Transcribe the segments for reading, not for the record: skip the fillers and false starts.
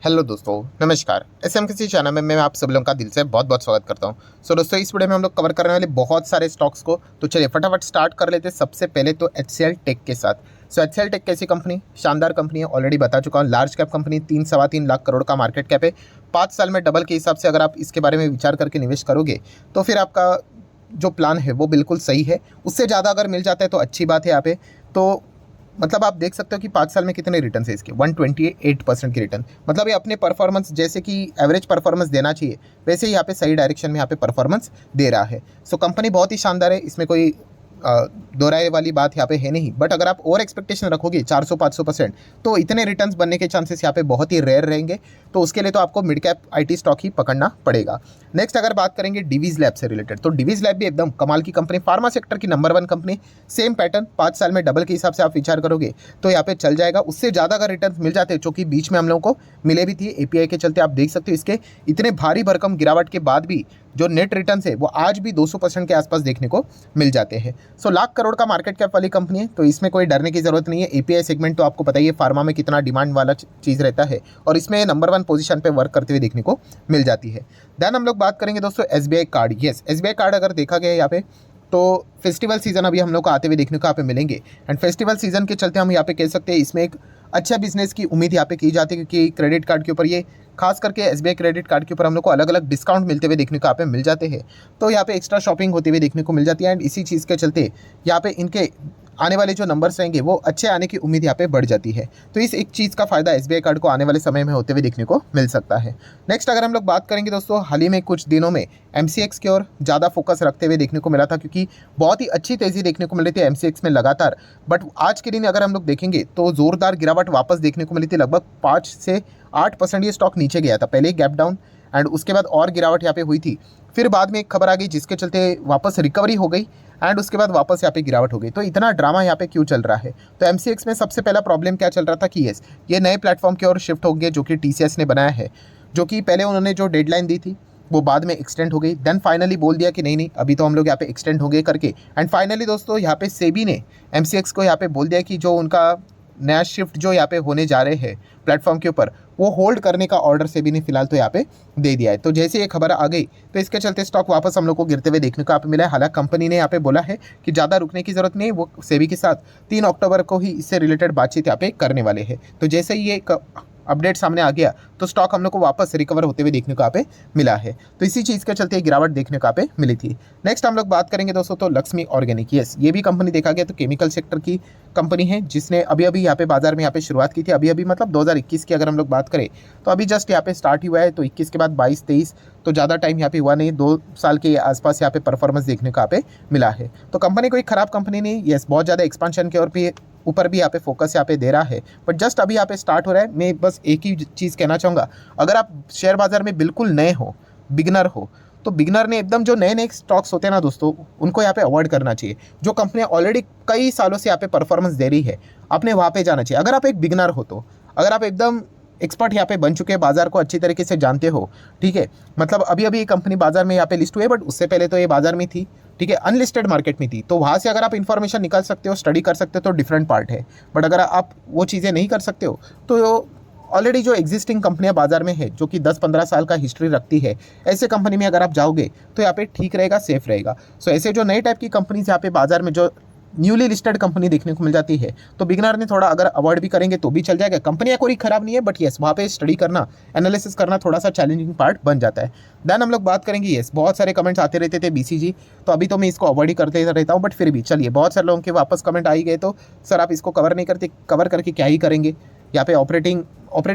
Hello दोस्तों, नमस्कार। किसी चैनल में मैं आप सब लोगों का दिल से बहुत बहुत स्वागत करता हूं। दोस्तों, इस वीडियो में हम लोग कवर करने वाले बहुत सारे स्टॉक्स को, तो चलिए फटाफट स्टार्ट कर लेते हैं। सबसे पहले तो HCL टेक के साथ। HCL टेक कैसी कंपनी, शानदार कंपनी है, ऑलरेडी बता चुका हूँ। Large cap company, 3-3.25 lakh crore का मार्केट कैप है। 5 साल में डबल के हिसाब से अगर आप इसके बारे में विचार करके निवेश करोगे तो फिर आपका जो प्लान है वो बिल्कुल सही है। उससे ज़्यादा अगर मिल जाता है तो अच्छी बात है। यहाँ पे तो मतलब आप देख सकते हो कि 5 साल में कितने रिटर्न है इसके, 128% की रिटर्न। मतलब ये अपने परफॉर्मेंस जैसे कि एवरेज परफॉर्मेंस देना चाहिए वैसे ही यहाँ पे सही डायरेक्शन में यहाँ पे परफॉर्मेंस दे रहा है। सो कंपनी बहुत ही शानदार है, इसमें कोई दोहराए वाली बात यहाँ पे है नहीं। बट अगर आप ओवर एक्सपेक्टेशन रखोगे 400-500% तो इतने रिटर्न्स बनने के चांसेस यहाँ पे बहुत ही रेयर रहेंगे। तो उसके लिए तो आपको मिड कैप IT स्टॉक ही पकड़ना पड़ेगा। नेक्स्ट अगर बात करेंगे डिवीज लैब से रिलेटेड, तो डिवीज लैब भी एकदम कमाल की कंपनी, फार्मा सेक्टर की नंबर 1 कंपनी। सेम पैटर्न, 5 साल में डबल के हिसाब से आप विचार करोगे तो यहाँ पे चल जाएगा। उससे ज़्यादा अगर रिटर्न मिल जाते हैं, जो कि बीच में हम लोगों को मिले भी थी API के चलते, आप देख सकते हो इसके इतने भारी भरकम गिरावट के बाद भी जो नेट रिटर्न है वो आज भी 200% के आसपास देखने को मिल जाते हैं। सो लाख करोड़ का मार्केट कैप वाली कंपनी है, तो इसमें कोई डरने की जरूरत नहीं है। API सेगमेंट तो आपको पता ही है फार्मा में कितना डिमांड वाला चीज़ रहता है, और इसमें नंबर 1 पोजीशन पे वर्क करते हुए देखने को मिल जाती है। देन हम लोग बात करेंगे दोस्तों SBI card. Yes, SBI card अगर देखा गया यहाँ पे तो फेस्टिवल सीजन अभी हम लोग को आते हुए देखने को यहाँ पे मिलेंगे। एंड फेस्टिवल सीजन के चलते हम यहाँ पे कह सकते हैं इसमें एक अच्छा बिजनेस की उम्मीद यहाँ पे की जाती है, क्योंकि क्रेडिट कार्ड के ऊपर ये खास करके SBI क्रेडिट कार्ड के ऊपर हम लोग को अलग अलग डिस्काउंट मिलते हुए देखने को यहाँ पे मिल जाते हैं। तो यहाँ पे एक्स्ट्रा शॉपिंग होते हुए देखने को मिल जाती है। एंड इसी चीज़ के चलते यहाँ पे इनके आने वाले जो नंबर्स रहेंगे वो अच्छे आने की उम्मीद यहाँ पे बढ़ जाती है। तो इस एक चीज़ का फायदा SBI कार्ड को आने वाले समय में होते हुए देखने को मिल सकता है। नेक्स्ट अगर हम लोग बात करेंगे दोस्तों, हाल ही में कुछ दिनों में MCX की ओर ज़्यादा फोकस रखते हुए देखने को मिला था, क्योंकि बहुत ही अच्छी तेज़ी देखने को मिल रही थी MCX में लगातार। बट आज के दिन अगर हम लोग देखेंगे तो ज़ोरदार गिरावट वापस देखने को मिली थी, लगभग 5 से 8% ये स्टॉक नीचे गया था। पहले गैप डाउन एंड उसके बाद और गिरावट यहाँ पे हुई थी। फिर बाद में एक खबर आ गई जिसके चलते वापस रिकवरी हो गई एंड उसके बाद वापस यहाँ पे गिरावट हो गई। तो इतना ड्रामा यहाँ पे क्यों चल रहा है? तो MCX में सबसे पहला प्रॉब्लम क्या चल रहा था कि यस, ये नए प्लेटफॉर्म की ओर शिफ्ट हो गए जो कि TCS ने बनाया है, जो कि पहले उन्होंने जो डेडलाइन दी थी वो बाद में एक्सटेंड हो गई। देन फाइनली बोल दिया कि नहीं नहीं, अभी तो हम लोग यहाँ पे एक्सटेंड हो गए करके। एंड फाइनली दोस्तों यहाँ पे सेबी ने MCX को यहाँ पे बोल दिया कि जो उनका नया शिफ्ट जो यहाँ पे होने जा रहे हैं प्लेटफॉर्म के ऊपर, वो होल्ड करने का ऑर्डर सेबी ने फिलहाल तो यहाँ पे दे दिया है। तो जैसे ये खबर आ गई तो इसके चलते स्टॉक वापस हम लोग को गिरते हुए देखने को यहाँ पे मिला है। हालांकि कंपनी ने यहाँ पे बोला है कि ज़्यादा रुकने की जरूरत नहीं है, वो सेबी के साथ 3 अक्टूबर को ही इससे रिलेटेड बातचीत यहाँ पे करने वाले हैं। तो जैसे ही ये अपडेट सामने आ गया तो स्टॉक हम लोग को वापस रिकवर होते हुए देखने को यहाँ पे मिला है। तो इसी चीज़ के चलते गिरावट देखने को यहाँ पे मिली थी। नेक्स्ट हम लोग बात करेंगे दोस्तों तो लक्ष्मी ऑर्गेनिक। यस, ये भी कंपनी देखा गया तो केमिकल सेक्टर की कंपनी है, जिसने अभी अभी यहाँ पे बाजार में यहाँ पे शुरुआत की थी। अभी अभी मतलब 2021 की अगर हम लोग बात करें तो अभी जस्ट यहाँ पे स्टार्ट हुआ है। तो 21 के बाद 22-23 तो ज़्यादा टाइम यहाँ पे हुआ नहीं, 2 साल के आसपास यहाँ पे परफॉर्मेंस देखने को यहाँ पे मिला है। तो कंपनी कोई खराब कंपनी नहीं, यस बहुत ज़्यादा एक्सपांशन के और ऊपर भी यहाँ पे फोकस यहाँ पे दे रहा है, बट जस्ट अभी यहाँ पे स्टार्ट हो रहा है। मैं बस एक ही चीज़ कहना चाहूँगा, अगर आप शेयर बाजार में बिल्कुल नए हो, बिगनर हो, तो बिगनर ने एकदम जो नए नए स्टॉक्स होते हैं ना दोस्तों, उनको यहाँ पे अवॉइड करना चाहिए। जो कंपनियाँ ऑलरेडी कई सालों से यहाँ पे परफॉर्मेंस दे रही है, आपने वहाँ पे जाना चाहिए। अगर आप एक बिगनर हो, तो अगर आप एकदम एक्सपर्ट यहाँ पे बन चुके हैं, बाजार को अच्छी तरीके से जानते हो, ठीक है, मतलब अभी अभी ये कंपनी बाजार में यहाँ पे लिस्ट हुई है, बट उससे पहले तो ये बाजार में थी, ठीक है, अनलिस्टेड मार्केट में थी। तो वहाँ से अगर आप इन्फॉर्मेशन निकाल सकते हो, स्टडी कर सकते हो, तो डिफरेंट पार्ट है। बट अगर आप वो चीज़ें नहीं कर सकते हो तो ऑलरेडी जो एग्जिस्टिंग कंपनियां बाजार में है, जो कि 10-15 साल का हिस्ट्री रखती है, ऐसे कंपनी में अगर आप जाओगे तो यहाँ पे ठीक रहेगा, सेफ रहेगा। सो ऐसे जो नए टाइप की कंपनीज यहाँ पे बाजार में जो न्यूली लिस्टेड कंपनी देखने को मिल जाती है, तो बिगनर ने थोड़ा अगर अवॉइड भी करेंगे तो भी चल जाएगा। कंपनियां कोई खराब नहीं है, बट यस वहाँ पे स्टडी करना, एनालिसिस करना थोड़ा सा चैलेंजिंग पार्ट बन जाता है। देन हम लोग बात करेंगे, यस बहुत सारे कमेंट्स आते रहते थे BCG, तो अभी तो मैं इसको अवॉइड ही करते रहता हूँ, बट फिर भी चलिए बहुत सारे लोगों के वापस कमेंट आ ही गए, तो सर आप इसको कवर नहीं करते, कवर करके क्या ही करेंगे। यहाँ पे ऑपरेटिंग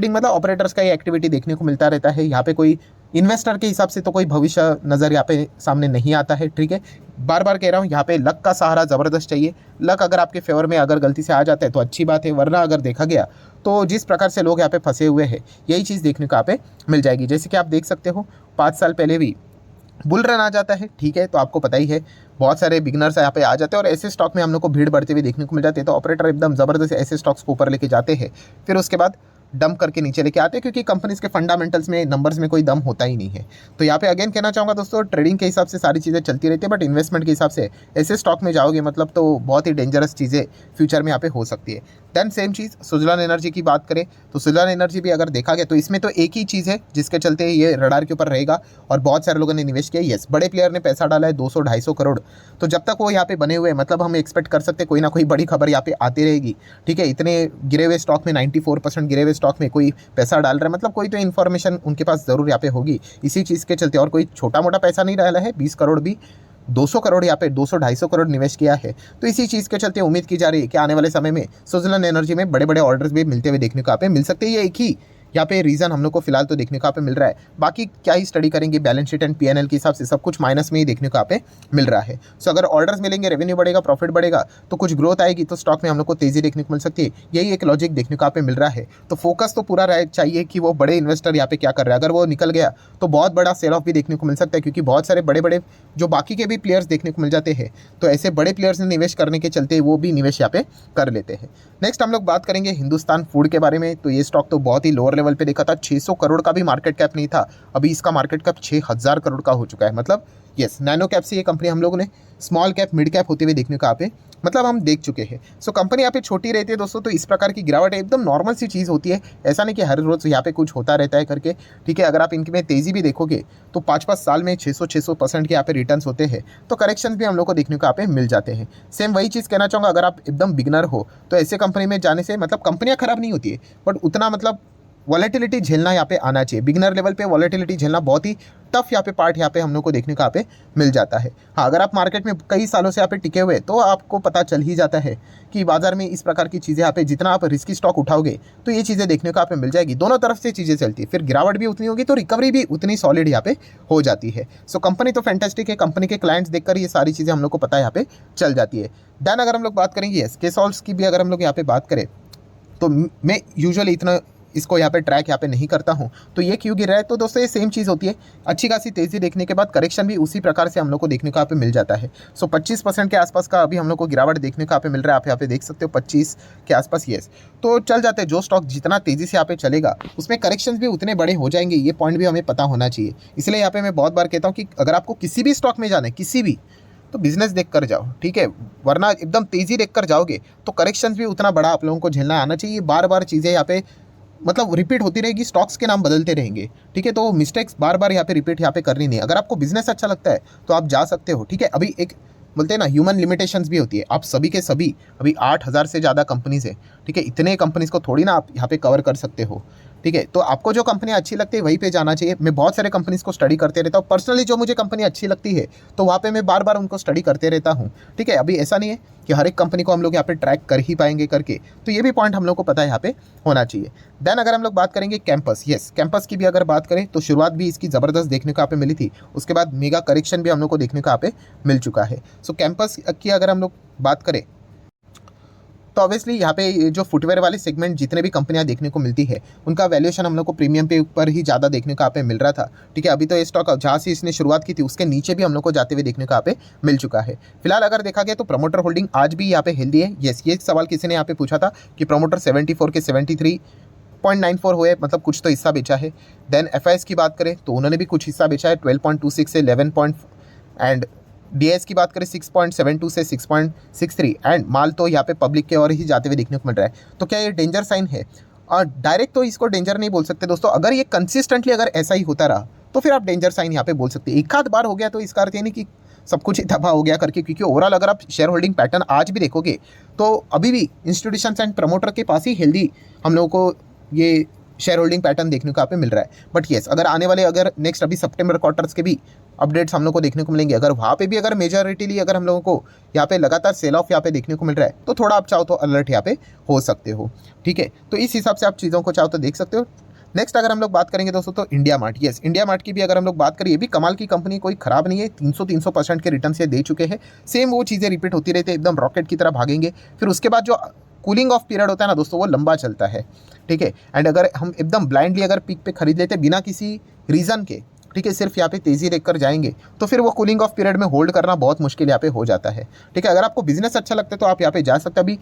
मतलब ऑपरेटर्स का ही एक्टिविटी देखने को मिलता रहता है। यहाँ पे कोई इन्वेस्टर के हिसाब से तो कोई भविष्य नज़र यहाँ पे सामने नहीं आता है, ठीक है। बार बार कह रहा हूँ, यहाँ पे लक का सहारा ज़बरदस्त चाहिए। लक अगर आपके फेवर में अगर गलती से आ जाता है तो अच्छी बात है, वरना अगर देखा गया तो जिस प्रकार से लोग यहाँ पे फंसे हुए हैं, यही चीज़ देखने को यहाँ पे मिल जाएगी। जैसे कि आप देख सकते हो 5 साल पहले भी बुल रन आ जाता है, ठीक है, तो आपको पता ही है बहुत सारे बिगनर्स यहाँ पे आ जाते हैं और ऐसे स्टॉक में हम लोग को भीड़ बढ़ते हुए देखने को मिल जाती है। तो ऑपरेटर एकदम ज़बरदस्त ऐसे स्टॉक्स को ऊपर लेके जाते हैं, फिर उसके बाद डंप करके नीचे लेके आते हैं, क्योंकि कंपनीज के फंडामेंटल्स में, नंबर्स में कोई दम होता ही नहीं है। तो यहाँ पे अगेन कहना चाहूँगा दोस्तों, ट्रेडिंग के हिसाब से सारी चीज़ें चलती रहती है, बट इन्वेस्टमेंट के हिसाब से ऐसे स्टॉक में जाओगे मतलब तो बहुत ही डेंजरस चीज़ें फ्यूचर में यहाँ पे हो सकती है। देन सेम चीज़ सुजलान एनर्जी की बात करें तो सुजलान एनर्जी भी अगर देखा गया तो इसमें तो एक ही चीज़ है जिसके चलते ये रडार के ऊपर रहेगा और बहुत सारे लोगों ने निवेश किया। यस, बड़े प्लेयर ने पैसा डाला है 200-250 करोड़, तो जब तक वो यहाँ पे बने हुए हैं मतलब हम एक्सपेक्ट कर सकते हैं कोई ना कोई बड़ी खबर यहाँ पे आती रहेगी। ठीक है, इतने गिरे हुए स्टॉक में 94% गिरे हुए स्टॉक में कोई पैसा डाल रहा है मतलब कोई तो इन्फॉर्मेशन उनके पास ज़रूर यहाँ पे होगी इसी चीज़ के चलते। और कोई छोटा मोटा पैसा नहीं डाला है, 20 करोड़ भी 200 करोड़ यहाँ पे 200-250 करोड़ निवेश किया है। तो इसी चीज़ के चलते उम्मीद की जा रही है कि आने वाले समय में सुजलान एनर्जी में बड़े बड़े ऑर्डर्स भी मिलते हुए देखने को यहाँ पे मिल सकते हैं। ये एक ही यहाँ पे रीज़न हम लोग को फिलहाल तो देखने को यहाँ पे मिल रहा है। बाकी क्या ही स्टडी करेंगे, बैलेंस शीट एंड पीएनएल के हिसाब से सब कुछ माइनस में ही देखने को यहाँ पे मिल रहा है। सो अगर ऑर्डर्स मिलेंगे, रेवेन्यू बढ़ेगा, प्रॉफिट बढ़ेगा तो कुछ ग्रोथ आएगी तो स्टॉक में हम लोग को तेज़ी देखने को मिल सकती है। यही एक लॉजिक देखने को यहाँ पे मिल रहा है। तो फोकस तो पूरा रह चाहिए कि वो बड़े इन्वेस्टर यहाँ पे क्या कर रहे हैं। अगर वो निकल गया तो बहुत बड़ा सेल ऑफ भी देखने को मिल सकता है क्योंकि बहुत सारे बड़े बड़े जो बाकी के भी प्लेयर्स देखने को मिल जाते हैं। तो ऐसे बड़े प्लेयर्स ने निवेश करने के चलते वो भी निवेश यहाँ पे कर लेते हैं। नेक्स्ट हम लोग बात करेंगे हिंदुस्तान फूड के बारे में। तो ये स्टॉक तो बहुत ही लोअर लेवल पे देखा था, 600 करोड़ का भी मार्केट कैप नहीं था, अभी इसका मार्केट कैप 6000 करोड़ का हो चुका है। मतलब यस, नैनो कैप से ये कंपनी हम लोगों ने स्मॉल कैप मिड कैप होते हुए देखने को यहाँ पे मतलब हम देख चुके हैं। सो कंपनी यहाँ पे छोटी रहती है दोस्तों, तो इस प्रकार की गिरावट एकदम नॉर्मल सी चीज़ होती है, ऐसा नहीं कि हर रोज़ यहाँ पे कुछ होता रहता है करके। ठीक है, अगर आप इनके में तेज़ी भी देखोगे तो 5-5 साल में 600% के यहाँ पे रिटर्न्स होते हैं, तो करेक्शन भी हम लोग को देखने को यहाँ पे मिल जाते हैं। सेम वही चीज़ कहना चाहूँगा, अगर आप एकदम बिगनर हो तो ऐसे कंपनी में जाने से मतलब कंपनियाँ खराब नहीं होती है बट उतना मतलब वॉलेटिलिटी झेलना यहाँ पे आना चाहिए। बिगनर लेवल पे वॉलेटिलिटी झेलना बहुत ही टफ यहाँ पे पार्ट यहाँ पे हम लोग को देखने को यहाँ पे मिल जाता है। हाँ, अगर आप मार्केट में कई सालों से यहाँ पे टिके हुए तो आपको पता चल ही जाता है कि बाजार में इस प्रकार की चीज़ें यहाँ पे जितना आप रिस्की स्टॉक उठाओगे तो ये चीज़ें देखने को यहाँ पे मिल जाएगी। दोनों तरफ से चीज़ें चलती है, फिर गिरावट भी उतनी होगी तो रिकवरी भी उतनी सॉलिड यहाँ पे हो जाती है। सो कंपनी तो फैंटास्टिक है, कंपनी के क्लाइंट्स देखकर ये सारी चीज़ें हम लोग को पता यहाँ पे चल जाती है। देन अगर हम लोग बात करेंगे यस केसॉल्स की भी, अगर हम लोग यहाँ पे बात करें तो मैं यूजुअली इतना इसको यहाँ पे ट्रैक यहाँ पे नहीं करता हूँ, तो ये क्यों गिर रहा है। तो दोस्तों ये सेम चीज़ होती है, अच्छी खासी तेज़ी देखने के बाद करेक्शन भी उसी प्रकार से हम लोग को देखने को यहाँ पे मिल जाता है। सो 25% के आसपास का अभी हम लोग को गिरावट देखने को यहाँ पे मिल रहा है, आप यहाँ पे देख सकते हो 25 के आसपास। यस, तो चल जाते हैं, जो स्टॉक जितना तेज़ी से यहाँ पे चलेगा उसमें करेक्शन भी उतने बड़े हो जाएंगे, ये पॉइंट भी हमें पता होना चाहिए। इसलिए यहाँ पे मैं बहुत बार कहता हूँ कि अगर आपको किसी भी स्टॉक में जाना है, किसी भी, तो बिजनेस देख कर जाओ, ठीक है, वरना एकदम तेज़ी देख कर जाओगे तो करेक्शंस भी उतना बड़ा आप लोगों को झेलना आना चाहिए। बार बार चीज़ें यहाँ पे मतलब रिपीट होती रहेगी, स्टॉक्स के नाम बदलते रहेंगे, ठीक है, तो मिस्टेक्स बार बार यहाँ पे रिपीट यहाँ पे करनी नहीं है। अगर आपको बिजनेस अच्छा लगता है तो आप जा सकते हो, ठीक है। अभी एक बोलते हैं ना ह्यूमन लिमिटेशंस भी होती है, आप सभी के सभी अभी 8000 से ज़्यादा कंपनीज़ है, ठीक है, इतने कंपनीज़ को थोड़ी ना आप यहाँ पे कवर कर सकते हो, ठीक है। तो आपको जो कंपनी अच्छी लगती है वहीं पे जाना चाहिए। मैं बहुत सारे कंपनीज़ को स्टडी करते रहता हूँ पर्सनली, जो मुझे कंपनी अच्छी लगती है तो वहाँ पे मैं बार बार उनको स्टडी करते रहता हूँ, ठीक है। अभी ऐसा नहीं है कि हर एक कंपनी को हम लोग यहाँ पे ट्रैक कर ही पाएंगे करके, तो ये भी पॉइंट हम लोग को पता है यहाँ पे होना चाहिए। देन अगर हम लोग बात करेंगे कैंपस, यस कैंपस की भी अगर बात करें तो शुरुआत भी इसकी ज़बरदस्त देखने को यहाँ पे मिली थी, उसके बाद मेगा करेक्शन भी हम लोग को देखने को यहाँ पे मिल चुका है। सो कैंपस की अगर हम लोग बात करें तो ऑब्वियसली यहाँ पे जो फुटवेयर वाले सेगमेंट जितने भी कंपनियां देखने को मिलती है उनका वैल्यूएशन हम लोग को प्रीमियम पे ऊपर ही ज़्यादा देखने को यहाँ पे मिल रहा था, ठीक है। अभी तो ये स्टॉक जहाँ से इसने शुरुआत की थी उसके नीचे भी हम लोग को जाते हुए देखने को यहाँ पे मिल चुका है। फिलहाल अगर देखा गया तो प्रमोटर होल्डिंग आज भी यहाँ पे हेल्दी है। यस, ये सवाल किसी ने यहाँ पे पूछा था कि प्रमोटर 74 के 73.94 हुए, मतलब कुछ तो हिस्सा बेचा है। देन एफआईएस की बात करें तो उन्होंने भी कुछ हिस्सा बेचा है, 12.26 से 11 एंड डीएस की बात करें 6.72 से 6.63 एंड माल तो यहाँ पे पब्लिक के और ही जाते हुए देखने को मिल रहा है। तो क्या ये डेंजर साइन है? और डायरेक्ट तो इसको डेंजर नहीं बोल सकते दोस्तों, अगर ये कंसिस्टेंटली अगर ऐसा ही होता रहा तो फिर आप डेंजर साइन यहाँ पे बोल सकते हैं। एक आध बार हो गया तो इसका अर्थ ये नहीं कि सब कुछ ही तबाह हो गया करके, क्योंकि ओवरऑल अगर आप शेयर होल्डिंग पैटर्न आज भी देखोगे तो अभी भी इंस्टीट्यूशंस एंड प्रमोटर के पास ही हेल्दी हम लोगों को ये शेयर होल्डिंग पैटर्न देखने को यहाँ पे मिल रहा है। बट येस, अगर आने वाले अगर नेक्स्ट अभी सितंबर क्वार्टर्स के भी अपडेट्स हम लोग को देखने को मिलेंगे, अगर वहाँ पे भी अगर मेजॉरिटीली अगर हम लोगों को यहाँ पे लगातार सेल ऑफ यहाँ पे देखने को मिल रहा है तो थोड़ा आप चाहो तो अलर्ट यहाँ पे हो सकते हो, ठीक है। तो इस हिसाब से आप चीज़ों को चाहो तो देख सकते हो। नेक्स्ट अगर हम लोग बात करेंगे दोस्तों तो India mart, yes India mart की भी अगर हम लोग बात करें, ये भी कमाल की कंपनी, कोई खराब नहीं है, 300% के रिटर्न से दे चुके हैं। सेम वो चीज़ें रिपीट होती रहती है, एकदम रॉकेट की तरह भागेंगे। फिर उसके बाद जो कूलिंग ऑफ पीरियड होता है ना दोस्तों, वो लंबा चलता है, ठीक है। एंड अगर हम एकदम ब्लाइंडली अगर पीक पे खरीद लेते बिना किसी रीज़न के, ठीक है, सिर्फ यहाँ पे तेज़ी देखकर जाएंगे तो फिर वो कूलिंग ऑफ पीरियड में होल्ड करना बहुत मुश्किल यहाँ पे हो जाता है, ठीक है। अगर आपको बिजनेस अच्छा लगता है तो आप यहाँ पे जा सकते हैं। अभी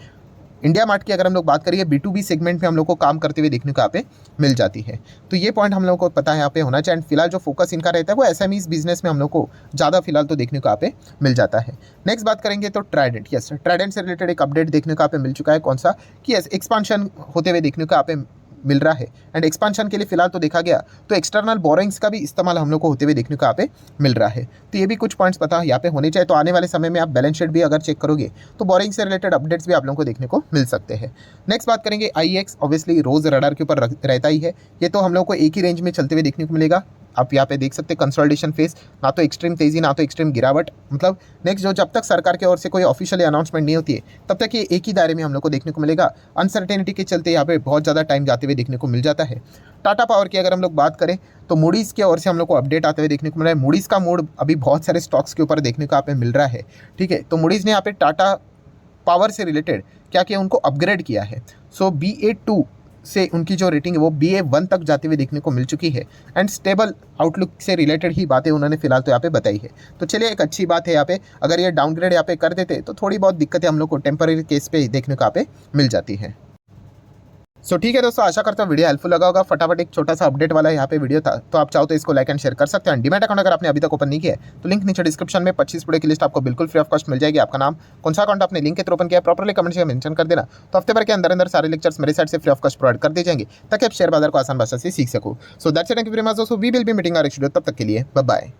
इंडिया मार्ट की अगर हम लोग बात करिए B2B सेगमेंट में हम लोग को काम करते हुए देखने को यहाँ पे मिल जाती है। तो ये पॉइंट हम लोग को पता है यहाँ पे होना चाहिए। एंड फिलहाल जो फोकस इनका रहता है वो SMEs बिजनेस में हम लोग को ज़्यादा फिलहाल तो देखने को यहाँ पे मिल जाता है। नेक्स्ट बात करेंगे तो ट्राइडेंट। यस, ट्राइडेंट से रिलेटेड एक अपडेट देखने को यहाँ पे मिल चुका है। कौन सा कि यस, एक्सपांशन होते हुए देखने को यहाँ पे मिल रहा है। एंड एक्सपांशन के लिए फिलहाल तो देखा गया तो एक्सटर्नल बोरोइंग्स का भी इस्तेमाल हम लोग को होते हुए देखने को यहाँ पे मिल रहा है। तो ये भी कुछ पॉइंट्स पता यहाँ पे होने चाहिए। तो आने वाले समय में आप बैलेंस शीट भी अगर चेक करोगे तो बोरोइंग से रिलेटेड अपडेट्स भी आप लोगों को देखने को मिल सकते हैं। नेक्स्ट बात करेंगे IEX। ऑब्वियसली रोज रडार के ऊपर रहता ही है। ये तो हम लोग को एक ही रेंज में चलते हुए देखने को मिलेगा। आप यहाँ पे देख सकते हैं कंसोलिडेशन फेज, ना तो एक्सट्रीम तेजी ना तो एक्सट्रीम गिरावट। मतलब नेक्स्ट जो जब तक सरकार की ओर से कोई ऑफिशियली अनाउंसमेंट नहीं होती है तब तक ये एक ही दायरे में हम लोग को देखने को मिलेगा। अनसर्टेनिटी के चलते यहाँ पे बहुत ज़्यादा टाइम जाते हुए देखने को मिल जाता है। टाटा पावर की अगर हम लोग बात करें तो मूडीज़ की ओर से हम लोग को अपडेट आते हुए देखने को मिल रहा है। मूडीज़ का मूड अभी बहुत सारे स्टॉक्स के ऊपर देखने को यहाँ पे मिल रहा है। ठीक है, तो मूडीज़ ने यहाँ पे टाटा पावर से रिलेटेड क्या किया, उनको अपग्रेड किया है। सो BA2 से उनकी जो रेटिंग है वो BA1 तक जाते हुए देखने को मिल चुकी है। एंड स्टेबल आउटलुक से रिलेटेड ही बातें उन्होंने फिलहाल तो यहाँ पे बताई है। तो चलिए, एक अच्छी बात है यहाँ पे। अगर ये डाउनग्रेड यहाँ पे कर देते तो थोड़ी बहुत दिक्कतें हम लोग को टेम्पररी केस पे देखने को यहाँ पे मिल जाती है। सो ठीक है दोस्तों, आशा करता हूँ वीडियो हेल्पफुल लगा होगा। फटाफट एक छोटा सा अपडेट वाला यहाँ पे वीडियो था, तो आप चाहो तो इसको लाइक एंड शेयर कर सकते हैं। डीमैट अकाउंट अगर आपने अभी तक ओपन नहीं किया है तो लिंक नीचे डिस्क्रिप्शन में 25 प्रोडक्ट की लिस्ट आपको बिल्कुल फ्री ऑफ कॉस्ट मिल जाएगी। आपका नाम, कौन सा अकाउंट आपने लिंक के थ्रू ओपन किया है, प्रॉपर्ली कमेंट में मेंशन कर देना। तो हफ्ते भर के अंदर अंदर सारे लेक्चर्स मेरे साइड से फ्री ऑफ कॉस्ट प्रोवाइड कर दिए जाएंगे ताकि आप शेयर बाजार को आसान भाषा से सीख सको। So that's it, thank you very much दोस्तों। We will be meeting our next video. तब तक के लिए बाय बाय।